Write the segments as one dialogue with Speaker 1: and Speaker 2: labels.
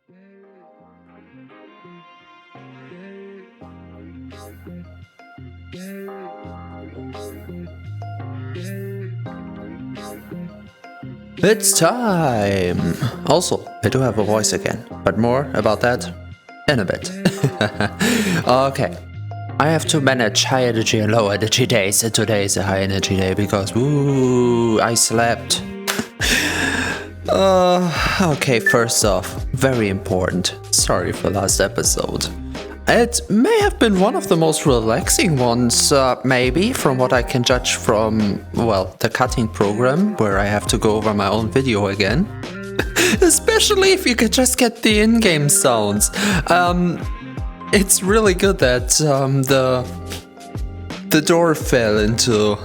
Speaker 1: It's time! Also, I do have a voice again, but more about that in a bit. Okay, I have to manage high energy and low energy days, and today is a high energy day because, woo, I slept. Okay, first off, very important, sorry for last episode. It may have been one of the most relaxing ones, maybe, from what I can judge from, well, the cutting program, where I have to go over my own video again. Especially if you could just get the in-game sounds. It's really good that the door fell into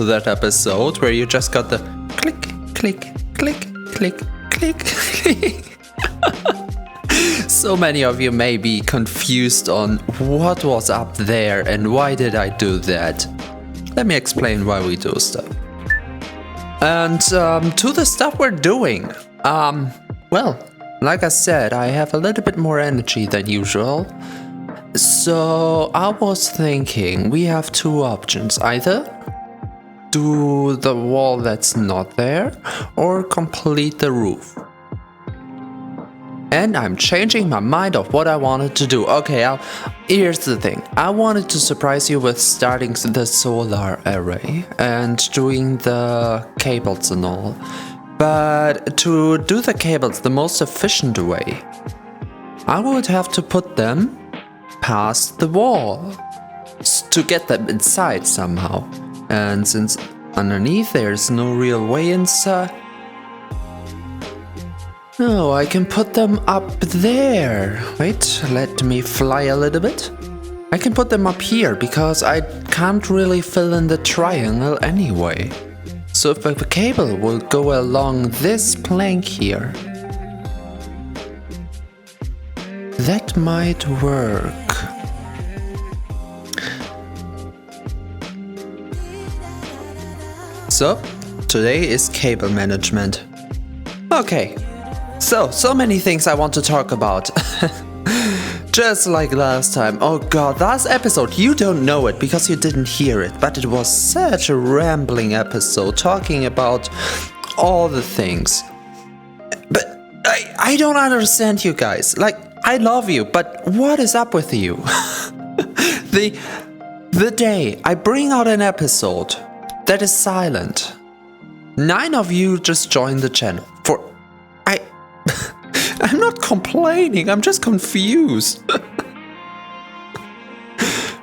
Speaker 1: that episode, where you just got the click, click, click, click, click, click. So many of you may be confused on what was up there and why did I do that. Let me explain why we do stuff. And to the stuff we're doing. Well, like I said, I have a little bit more energy than usual. So I was thinking we have two options. Either do the wall that's not there or complete the roof. And I'm changing my mind of what I wanted to do. Okay, here's the thing. I wanted to surprise you with starting the solar array and doing the cables and all. But to do the cables the most efficient way, I would have to put them past the wall to get them inside somehow. And since underneath there's no real way inside, no, I can put them up there. Wait, let me fly a little bit. I can put them up here because I can't really fill in the triangle anyway. So if the cable will go along this plank here, that might work. So, today is cable management. Okay. So many things I want to talk about. Just like last time. Oh god, last episode, you don't know it because you didn't hear it, but it was such a rambling episode talking about all the things. But I don't understand you guys. Like, I love you, but what is up with you? The day I bring out an episode that is silent, 9 of you just joined the channel. I'm not complaining, I'm just confused.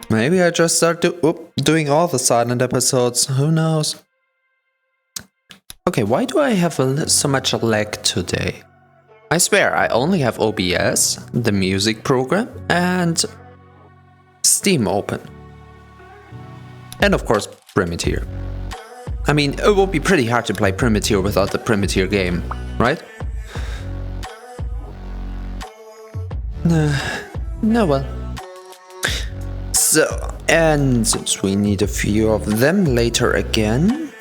Speaker 1: Maybe I just start doing all the silent episodes, who knows? Okay, why do I have so much lag today? I swear, I only have OBS, the music program, and Steam open. And of course, Primitier. I mean, it would be pretty hard to play Primitier without the Primitier game, right? No, well. So, and since we need a few of them later again,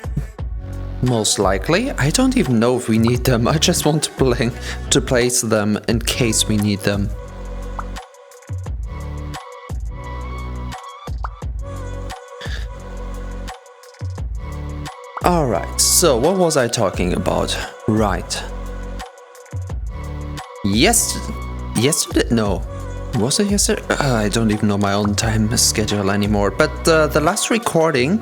Speaker 1: most likely, I don't even know if we need them. I just want to place them in case we need them. Alright, so what was I talking about? Right. Yesterday? No. Was it yesterday? I don't even know my own time schedule anymore. But the last recording,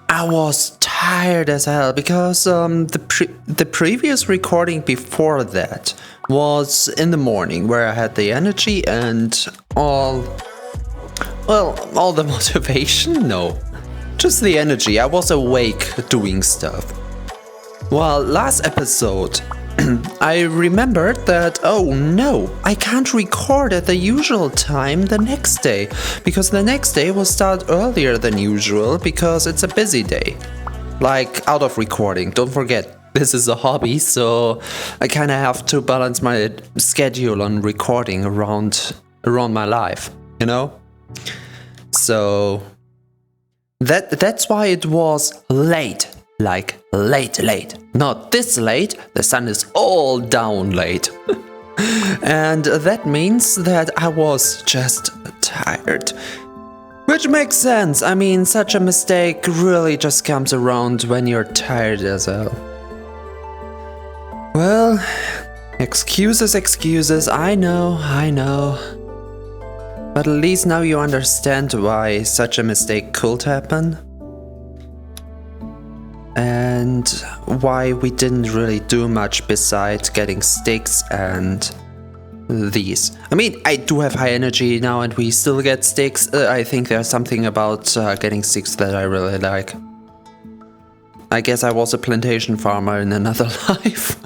Speaker 1: I was tired as hell because the previous recording before that was in the morning where I had the energy and all the motivation? No. Just the energy. I was awake doing stuff. Well, last episode, I remembered that, oh no, I can't record at the usual time the next day, because the next day will start earlier than usual because it's a busy day. Like out of recording, don't forget, this is a hobby, so I kinda have to balance my schedule on recording around my life, you know? So that's why it was late. Like late. Not this late, the sun is all down late. And that means that I was just tired. Which makes sense. I mean, such a mistake really just comes around when you're tired as hell. Well, excuses, I know. But at least now you understand why such a mistake could happen. And why we didn't really do much besides getting sticks and these. I mean, I do have high energy now and we still get sticks. I think there's something about getting sticks that I really like. I guess I was a plantation farmer in another life.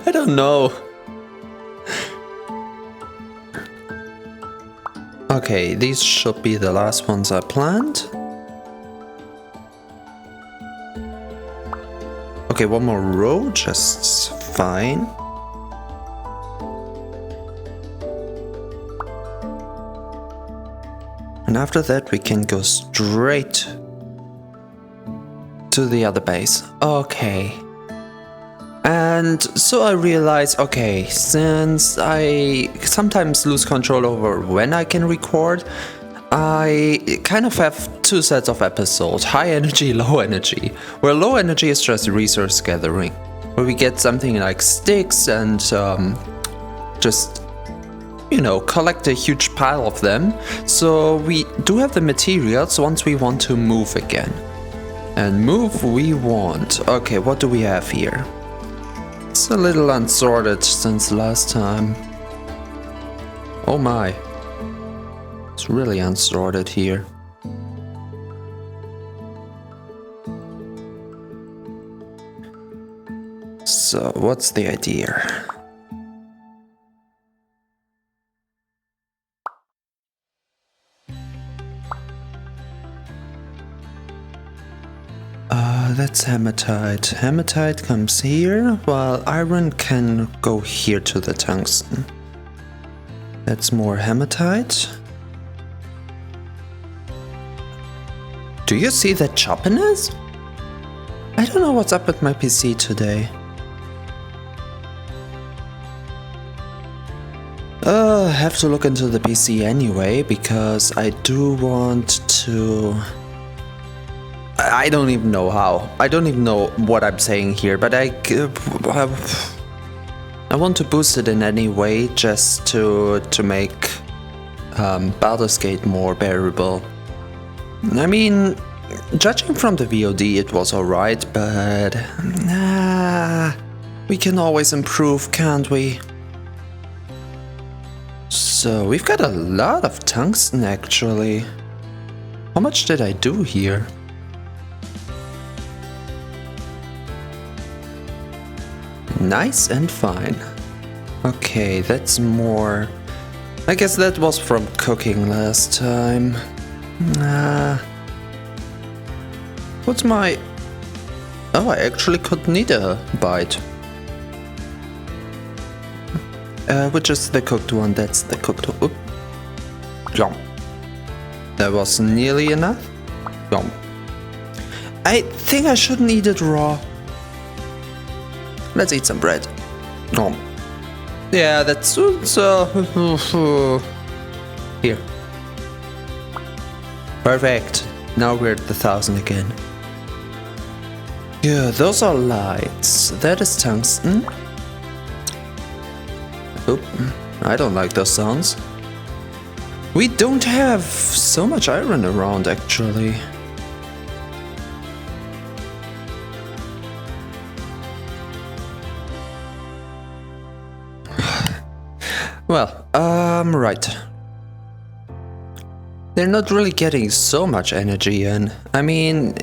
Speaker 1: I don't know. Okay, these should be the last ones I planned. Okay, one more row, just fine. And after that we can go straight to the other base. Okay. And so I realized, okay, since I sometimes lose control over when I can record, I kind of have two sets of episodes, high energy, low energy. Where low energy is just resource gathering, where we get something like sticks and just, you know, collect a huge pile of them. So we do have the materials once we want to move again. And move we want. Okay, what do we have here? It's a little unsorted since last time. Oh my. It's really unsorted here. So, what's the idea? That's hematite. Hematite comes here, while iron can go here to the tungsten. That's more hematite. Do you see that choppiness? I don't know what's up with my PC today. I have to look into the PC anyway, because I do want to... I don't even know how. I don't even know what I'm saying here, but I want to boost it in any way just to make Baldur's Gate more bearable. I mean, judging from the VOD it was alright, but we can always improve, can't we? So we've got a lot of tungsten actually. How much did I do here? Nice and fine. Okay, that's more... I guess that was from cooking last time. What's my... Oh, I actually could need a bite. Which is the cooked one? That's the cooked one. Yum. That was nearly enough. Yum. I think I shouldn't eat it raw. Let's eat some bread. Oh. Yeah, that's here. Perfect. Now we're at the 1000 again. Yeah, those are lights. That is tungsten. Oop, I don't like those sounds. We don't have so much iron around actually. Well, right. They're not really getting so much energy in. I mean,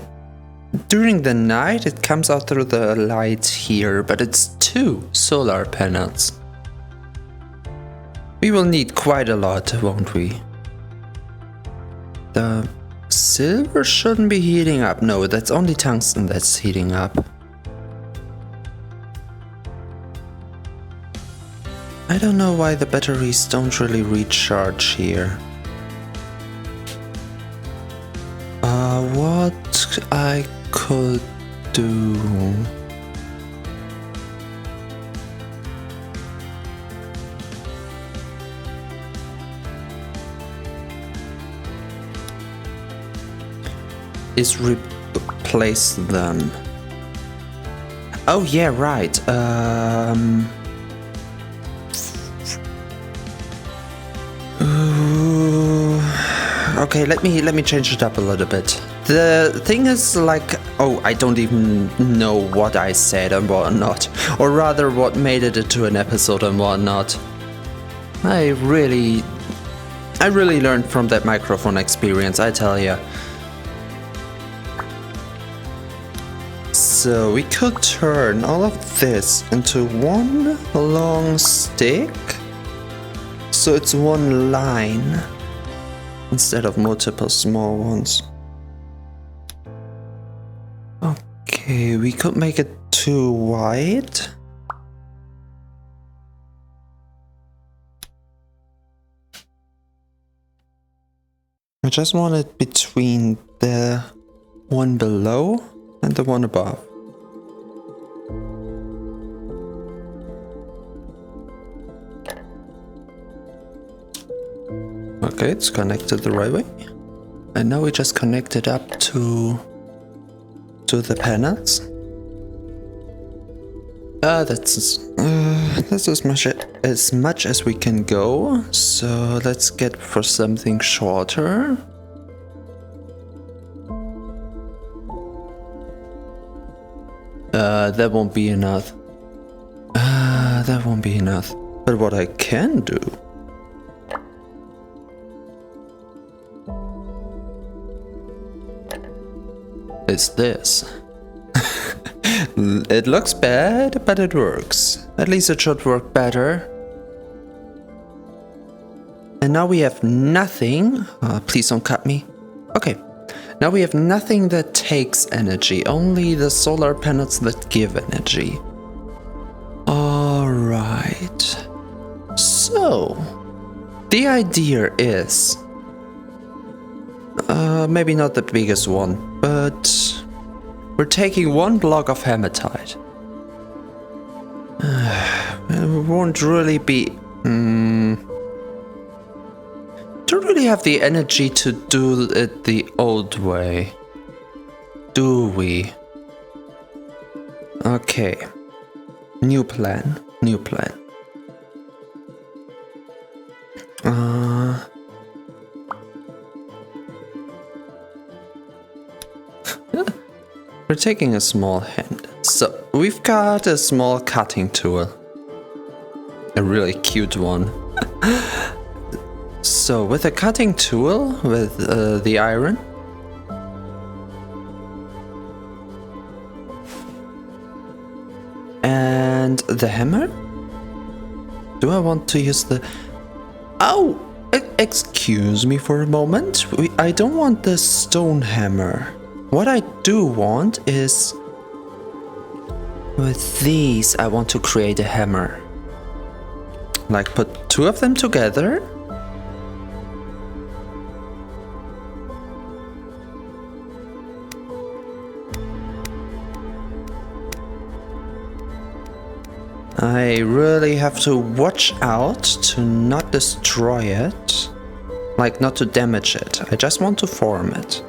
Speaker 1: during the night it comes out through the light here, but it's 2 solar panels. We will need quite a lot, won't we? The silver shouldn't be heating up. No, that's only tungsten that's heating up. I don't know why the batteries don't really recharge here. What I could do... is replace them. Oh yeah, right. Okay, let me change it up a little bit. The thing is, like, oh, I don't even know what I said and what not, or rather, what made it into an episode and what not. I really learned from that microphone experience, I tell ya. So we could turn all of this into one long stick, so it's one line instead of multiple small ones. Okay, we could make it too wide. I just want it between the one below and the one above. Okay, it's connected the right way. And now we just connect it up to the panels. That's as much as we can go. So let's get for something shorter. That won't be enough. That won't be enough. But what I can do is this. It looks bad, but it works. At least it should work better. And now we have nothing. Please don't cut me. Okay. Now we have nothing that takes energy, only the solar panels that give energy. Alright. So, the idea is, maybe not the biggest one, but we're taking one block of hematite. It won't really be... don't really have the energy to do it the old way, do we? Okay. New plan. We're taking a small hand. So, we've got a small cutting tool. A really cute one. So, with a cutting tool, with the iron, and the hammer? Do I want to use the... Oh! Excuse me for a moment. I don't want the stone hammer. What I do want is... with these, I want to create a hammer. Like, put two of them together. I really have to watch out to not destroy it. Like, not to damage it. I just want to form it.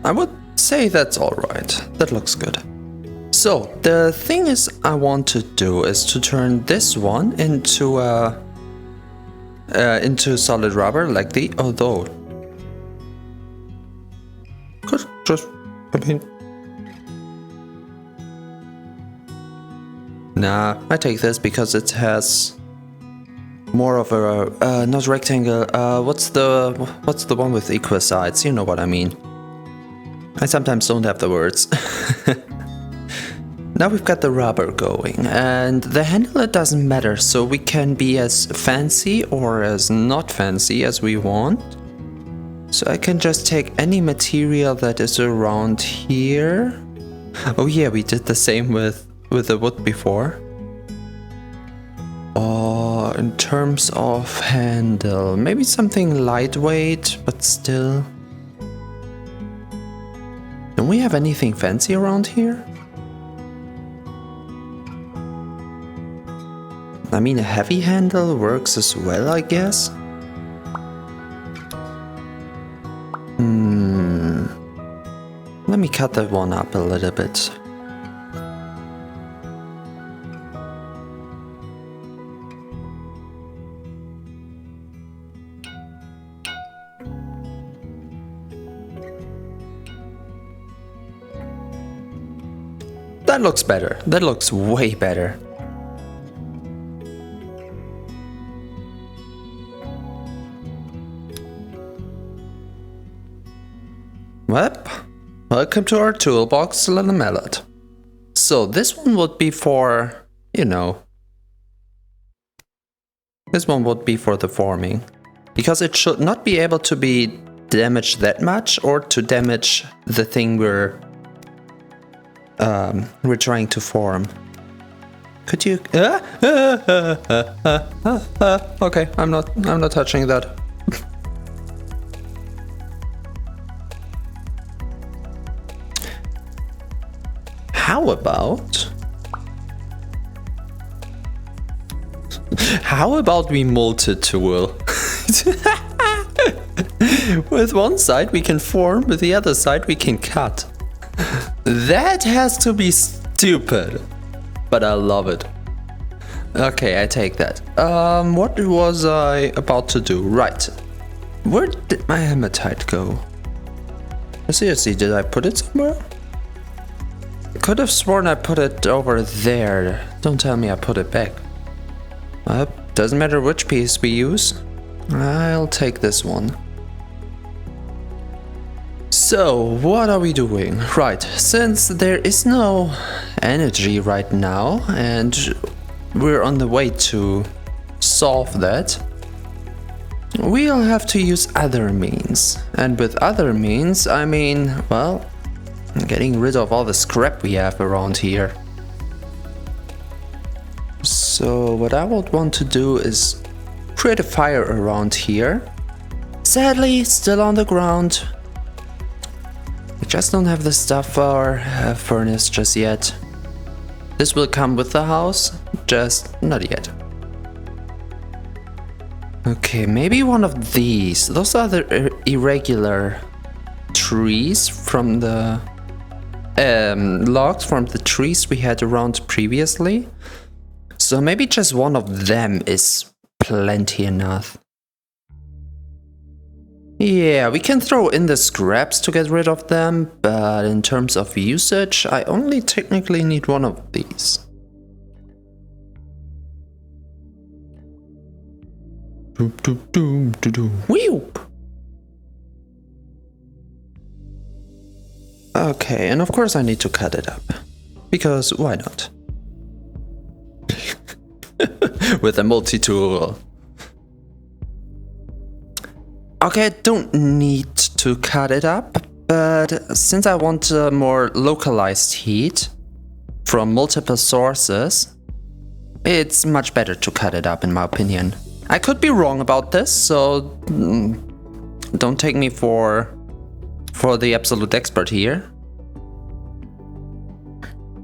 Speaker 1: I would say that's alright. That looks good. So, the thing is I want to do is to turn this one into solid rubber like the... although... could just... I mean... Nah, I take this because it has more of a... not rectangle, what's the one with equal sides? You know what I mean. I sometimes don't have the words. Now we've got the rubber going, and the handle, it doesn't matter, so we can be as fancy or as not fancy as we want. So I can just take any material that is around here Oh yeah, we did the same with the wood before. Or in terms of handle, maybe something lightweight, but still. Don't we have anything fancy around here? I mean, a heavy handle works as well, I guess. Let me cut that one up a little bit. That looks better. That looks way better. Well, welcome to our toolbox, little mallet. So this one would be for, you know, this one would be for the forming. Because it should not be able to be damaged that much or to damage the thing we're trying to form. Could you? Okay, I'm not touching that. How about we multi-tool? With one side we can form, with the other side we can cut. That has to be stupid, but I love it. Okay, I take that. What was I about to do? Right. Where did my hematite go? Seriously, did I put it somewhere? Could have sworn I put it over there. Don't tell me I put it back. Doesn't matter which piece we use. I'll take this one. So, what are we doing? Right, since there is no energy right now and we're on the way to solve that, we'll have to use other means. And with other means, I mean, well, getting rid of all the scrap we have around here. So what I would want to do is create a fire around here. Sadly, still on the ground. I just don't have the stuff for a furnace just yet. This will come with the house, just not yet. Okay, maybe one of these. Those are the irregular trees from the logs from the trees we had around previously. So maybe just one of them is plenty enough. Yeah, we can throw in the scraps to get rid of them, but in terms of usage, I only technically need one of these. Whew. Okay, and of course I need to cut it up. Because why not? With a multi-tool. Okay, I don't need to cut it up, but since I want more localized heat from multiple sources, it's much better to cut it up in my opinion. I could be wrong about this, so don't take me for the absolute expert here.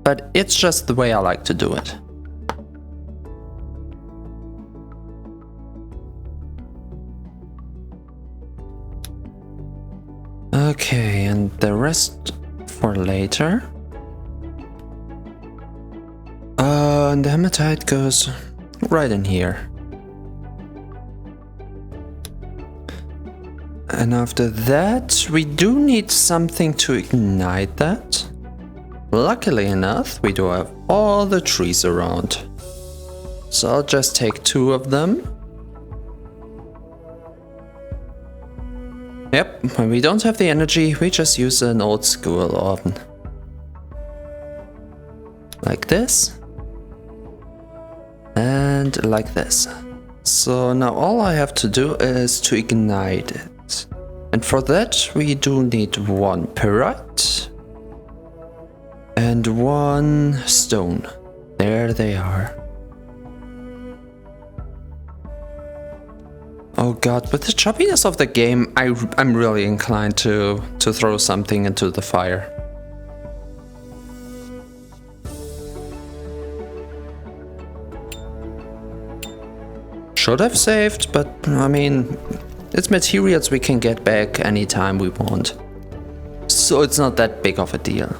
Speaker 1: But it's just the way I like to do it. Okay, and the rest for later. And the hematite goes right in here. And after that, we do need something to ignite that. Luckily enough, we do have all the trees around. So I'll just take 2 of them. Yep, when we don't have the energy, we just use an old school oven. Like this. And like this. So now all I have to do is to ignite it. And for that we do need 1 pyrite. And 1 stone. There they are. Oh god, with the choppiness of the game, I'm really inclined to throw something into the fire. Should have saved, but I mean, it's materials we can get back anytime we want. So it's not that big of a deal.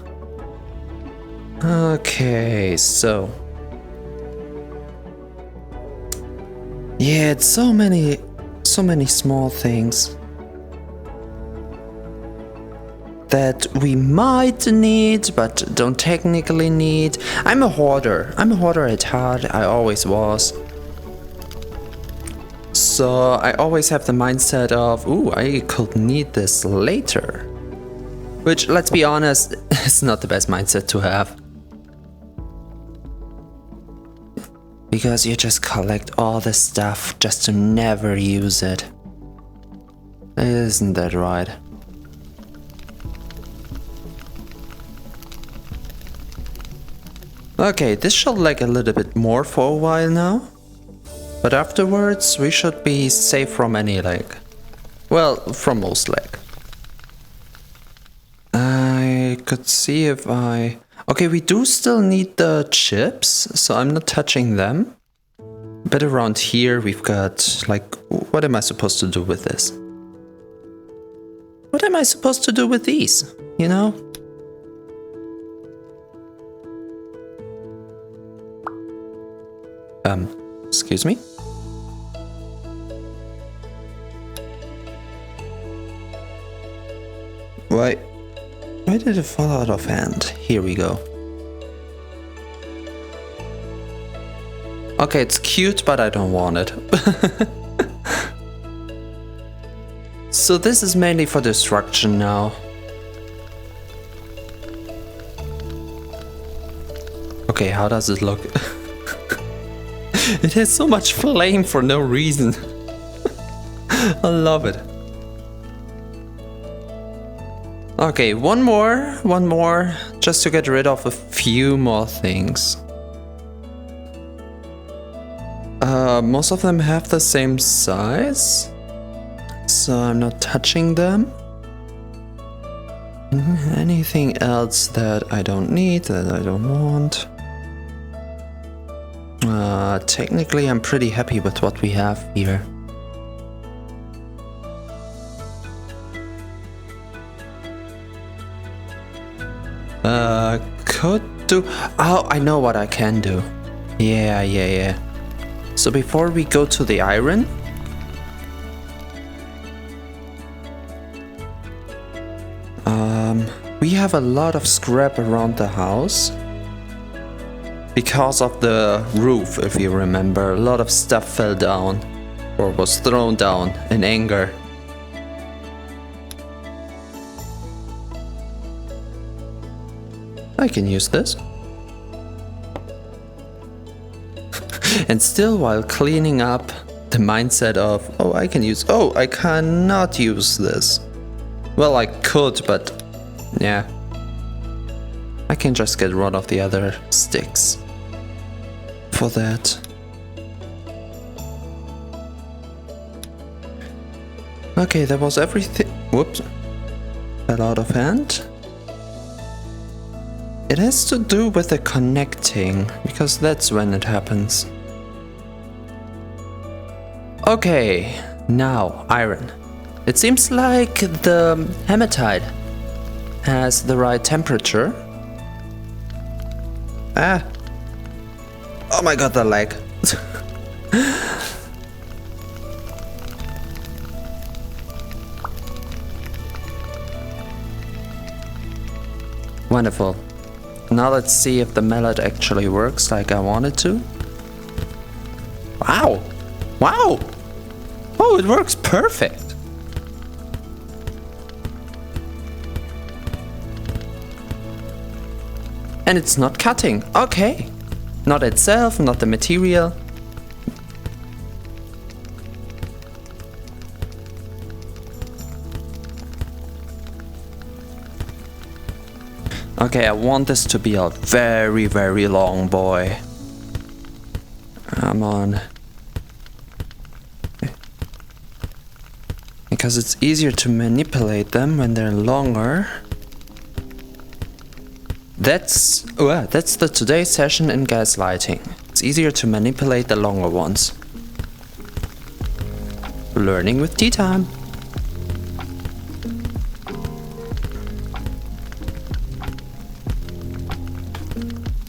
Speaker 1: Okay, so... yeah, it's so many small things that we might need, but don't technically need. I'm a hoarder. I'm a hoarder at heart. I always was. So I always have the mindset of, ooh, I could need this later. Which, let's be honest, is not the best mindset to have. Because you just collect all this stuff just to never use it. Isn't that right? Okay, this should lag a little bit more for a while now. But afterwards, we should be safe from any lag. Well, from most lag. I could see if I... okay, we do still need the chips, so I'm not touching them. But around here we've got, like, what am I supposed to do with this? What am I supposed to do with these, you know? Excuse me? Why did it fall out of hand? Here we go. Okay, it's cute, but I don't want it. So this is mainly for destruction now. Okay, how does it look? It has so much flame for no reason. I love it. Okay, one more, just to get rid of a few more things. Most of them have the same size, so I'm not touching them. Anything else that I don't need, that I don't want? Technically I'm pretty happy with what we have here. Could do... oh, I know what I can do. Yeah. So before we go to the iron... we have a lot of scrap around the house. Because of the roof, if you remember, a lot of stuff fell down. Or was thrown down in anger. I can use this. And still while cleaning up, the mindset of, oh, I can use... oh, I cannot use this. Well, I could, but yeah. I can just get rid of the other sticks for that. Okay, that was everything. Whoops. Fell out of hand. It has to do with the connecting, because that's when it happens. Okay, now iron. It seems like the hematite has the right temperature. Ah. Oh my god, the lag. Wonderful. Now let's see if the mallet actually works like I want it to. Wow! Wow! Oh, it works perfect! And it's not cutting. Okay. Not itself, not the material. Okay, I want this to be a very, very long boy. Come on. Because it's easier to manipulate them when they're longer. That's the today's session in gaslighting. It's easier to manipulate the longer ones. Learning with tea time.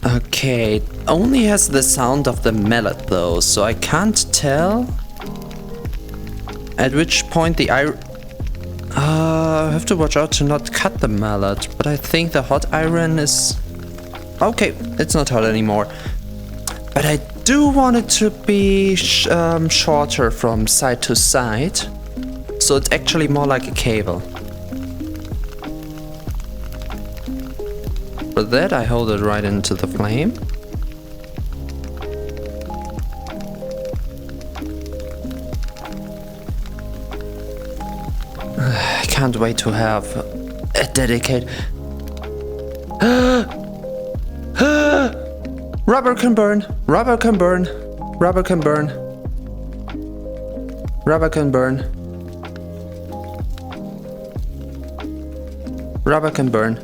Speaker 1: Okay, it only has the sound of the mallet though, so I can't tell at which point the I have to watch out to not cut the mallet, but I think the hot iron is... Okay, it's not hot anymore. But I do want it to be shorter from side to side, so it's actually more like a cable. For that I hold it right into the flame. I can't wait to have a dedicated... Rubber can burn! Rubber can burn! Rubber can burn! Rubber can burn! Rubber can burn.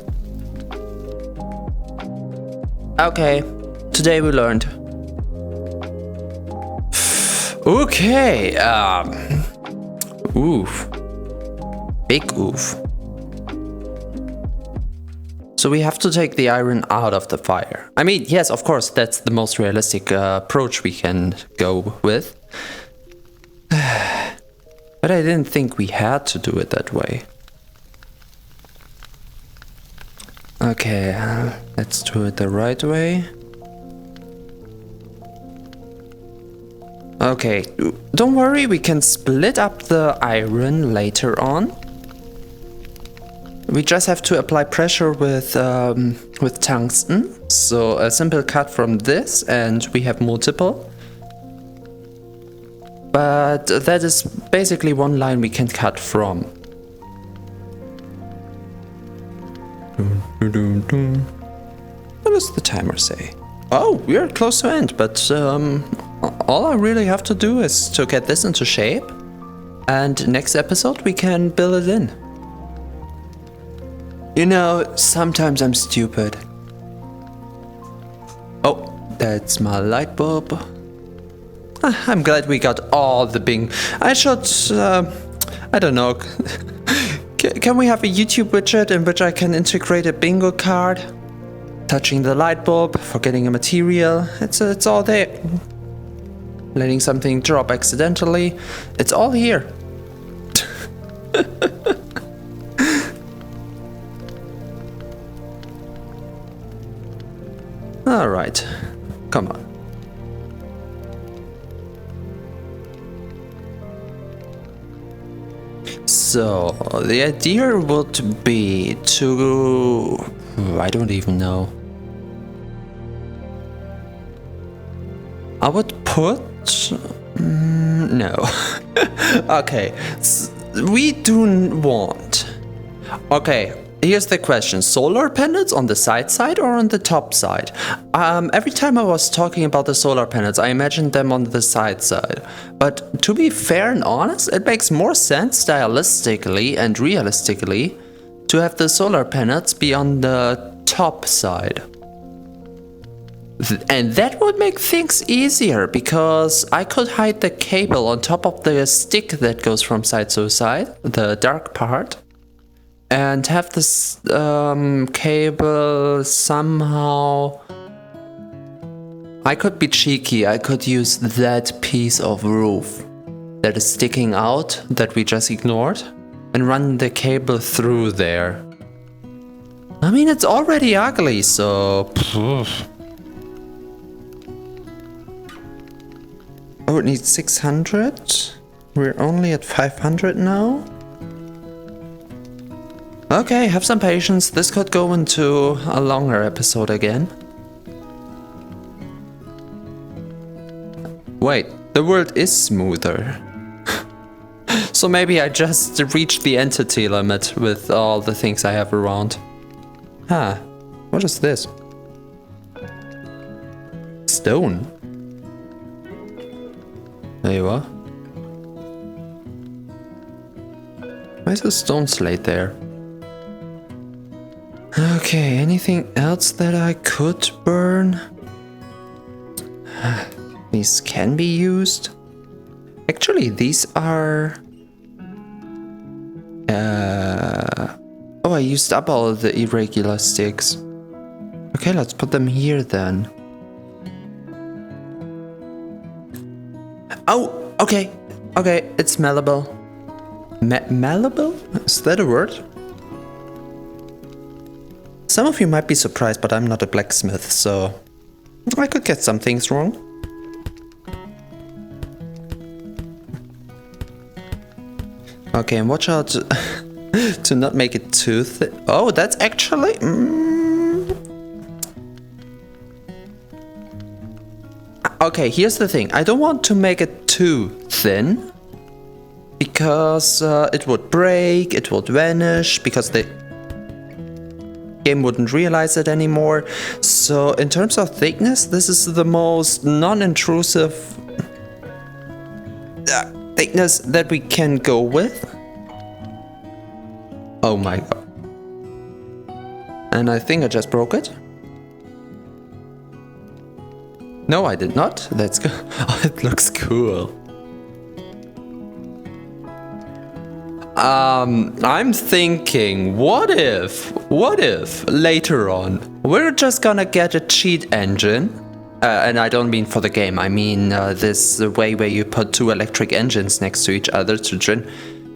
Speaker 1: Okay, today we learned. Okay, oof. Big oof. So we have to take the iron out of the fire. I mean, yes, of course, that's the most realistic approach we can go with. But I didn't think we had to do it that way. Okay, let's do it the right way. Okay, don't worry, we can split up the iron later on. We just have to apply pressure with tungsten. So a simple cut from this and we have multiple. But that is basically one line we can cut from. What does the timer say? Oh, we are close to end, but all I really have to do is to get this into shape. And next episode we can build it in. You know, sometimes I'm stupid. Oh, that's my light bulb. I'm glad we got all the bing. I should, I don't know. Can we have a YouTube widget in which I can integrate a bingo card? Touching the light bulb, forgetting a material. It's all there. Letting something drop accidentally. It's all here. Alright, come on. So, the idea would be to... I don't even know. I would put... no. Okay, we do want... Okay. Here's the question, solar panels on the side or on the top side? Every time I was talking about the solar panels, I imagined them on the side. But to be fair and honest, it makes more sense stylistically and realistically to have the solar panels be on the top side. And that would make things easier, because I could hide the cable on top of the stick that goes from side to side, the dark part. And have this cable somehow... I could be cheeky, I could use that piece of roof that is sticking out, that we just ignored, and run the cable through there. I mean, it's already ugly, so... Oh, it needs 600? We're only at 500 now? Okay, have some patience, this could go into a longer episode again. Wait, the world is smoother. So maybe I just reached the entity limit with all the things I have around. Huh. What is this? Stone. There you are. Why is a stone slate there? Okay, anything else that I could burn? These can be used. Actually, these are... Oh, I used up all of the irregular sticks. Okay, let's put them here then. Oh, okay. Okay, it's malleable. Malleable? Is that a word? Some of you might be surprised, but I'm not a blacksmith, so I could get some things wrong. Okay, and watch out to not make it too thick. Oh, that's actually... Okay, here's the thing. I don't want to make it too thin, because it would break, it would vanish, because the game wouldn't realize it anymore. So in terms of thickness, this is the most non-intrusive thickness that we can go with. Oh my god. And I think I just broke it. No, I did not. That's good. Oh, it looks cool. I'm thinking, what if later on we're just gonna get a cheat engine, and I don't mean for the game, I mean this way where you put two electric engines next to each other to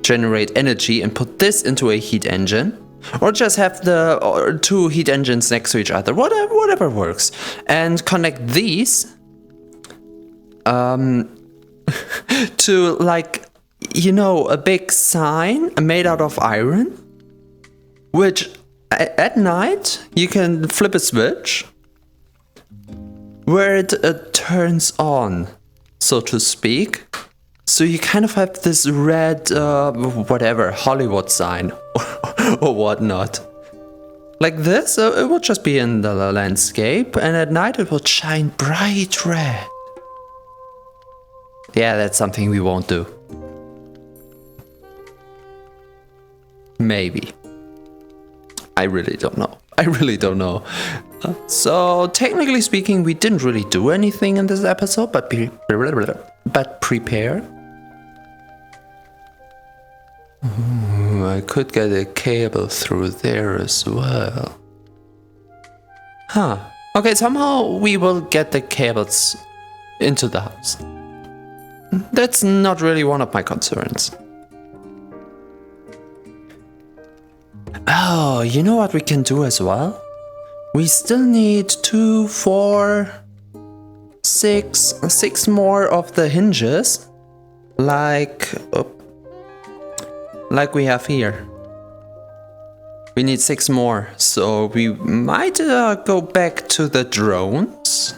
Speaker 1: generate energy and put this into a heat engine, or just have the two heat engines next to each other, whatever works, and connect these to, like, you know, a big sign made out of iron, which at night you can flip a switch where it turns on, so to speak. So you kind of have this red, whatever, Hollywood sign or whatnot. Like this, it would just be in the landscape, and at night it would shine bright red. Yeah, that's something we won't do. Maybe. I really don't know. So, technically speaking, we didn't really do anything in this episode, but prepare. Ooh, I could get a cable through there as well. Huh. Okay, somehow we will get the cables into the house. That's not really one of my concerns. Oh, you know what we can do as well? We still need 2, 4, 6 more of the hinges, like we have here. We need 6 more, so we might go back to the drones.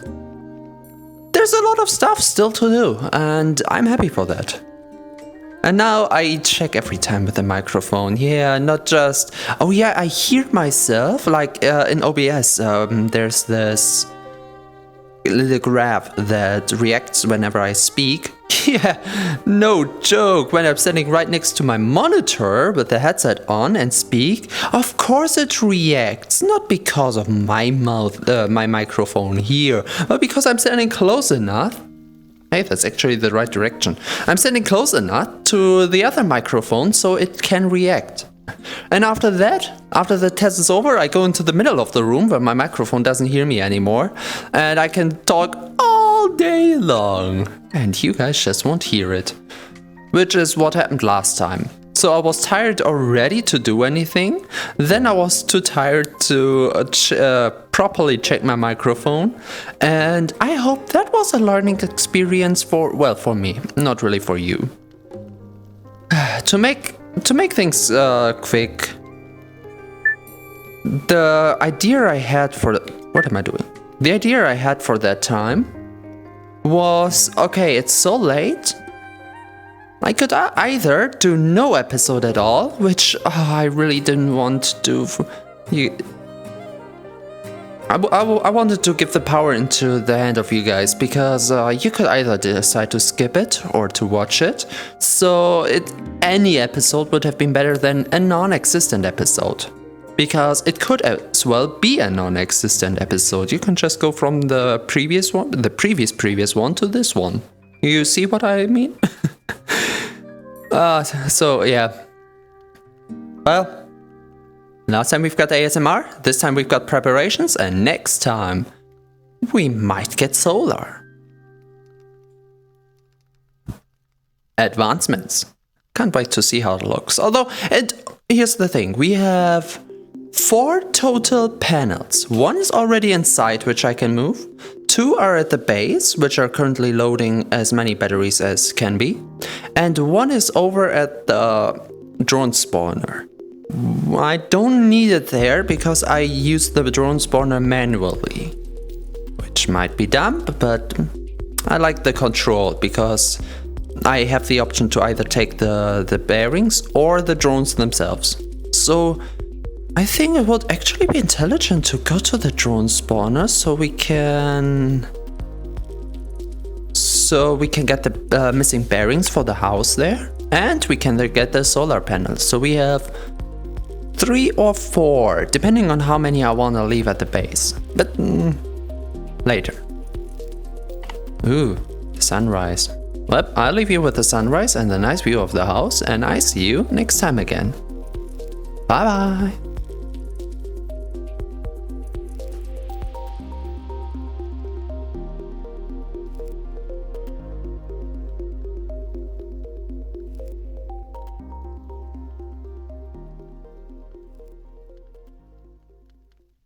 Speaker 1: There's a lot of stuff still to do, and I'm happy for that. And now I check every time with the microphone. Yeah, not just... Oh yeah, I hear myself, like in OBS, there's this little graph that reacts whenever I speak. Yeah, no joke. When I'm standing right next to my monitor with the headset on and speak, of course it reacts. Not because of my mouth, my microphone here, but because I'm standing close enough. Hey, that's actually the right direction. I'm standing close enough to the other microphone so it can react. And after that, after the test is over, I go into the middle of the room where my microphone doesn't hear me anymore, and I can talk all day long. And you guys just won't hear it. Which is what happened last time. So I was tired already to do anything. Then I was too tired to properly check my microphone. And I hope that was a learning experience for, well, for me, not really for you. To make things quick, the idea I had for what am I doing? The idea I had for that time was, okay, it's so late. I could either do no episode at all, which I really didn't want to do. I wanted to give the power into the hand of you guys, because you could either decide to skip it or to watch it. So any episode would have been better than a non-existent episode, because it could as well be a non-existent episode. You can just go from the previous one, the previous one, to this one. You see what I mean? So yeah. Well, last time we've got ASMR, this time we've got preparations, and next time we might get solar. Advancements. Can't wait to see how it looks. Although, here's the thing, we have 4 total panels. 1 is already inside, which I can move. 2 are at the base, which are currently loading as many batteries as can be. And 1 is over at the drone spawner. I don't need it there because I use the drone spawner manually, which might be dumb, but I like the control because I have the option to either take the bearings or the drones themselves. So I think it would actually be intelligent to go to the drone spawner so we can get the missing bearings for the house there, and we can get the solar panels. So we have 3 or 4, depending on how many I want to leave at the base. But later. Ooh, the sunrise. Well, I'll leave you with the sunrise and a nice view of the house, and I see you next time again. Bye bye.